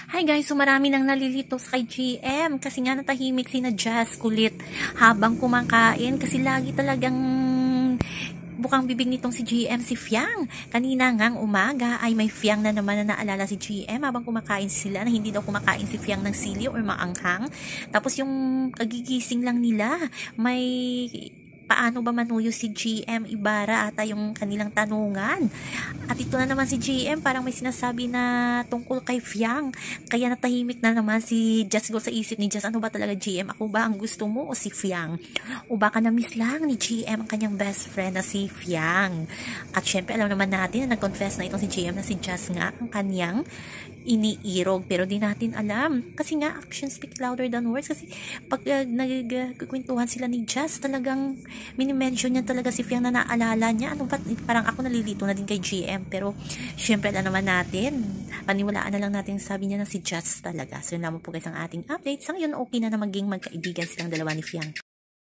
Hi guys, so marami nang nalilito kay GM kasi nga natahimik si na Jazz kulit habang kumakain kasi lagi talagang bukang bibig nitong si GM si Fiang. Kanina ngang umaga ay may Fiang na naman na naalala si GM habang kumakain sila na hindi daw kumakain si Fiang ng sili or maanghang. Tapos yung kagigising lang nila may paano ba manuyo si GM Ibarra ata yung kanilang tanungan. At ito na naman si GM parang may sinasabi na tungkol kay Fiang. Kaya natahimik na naman si Jazz sa isip ni Jazz. Ano ba talaga GM? Ako ba ang gusto mo o si Fiang? O baka na-miss lang ni GM ang kanyang best friend na si Fiang. At syempre alam naman natin na nag-confess na itong si GM na si Jazz nga ang kanyang iniirog. Pero di natin alam. Kasi nga actions speak louder than words. Kasi pag nagkukwentuhan sila ni Jazz talagang mini-mention niya talaga si Fiang na naalala niya. Ano ba? Parang ako nalilito na din kay GM. Pero, syempre, alam naman natin. Paniwalaan na lang natin sabi niya na si Jazz talaga. So, yun naman po guys ang ating update. Sa ngayon, okay na maging magkaibigan silang dalawa ni Fiang.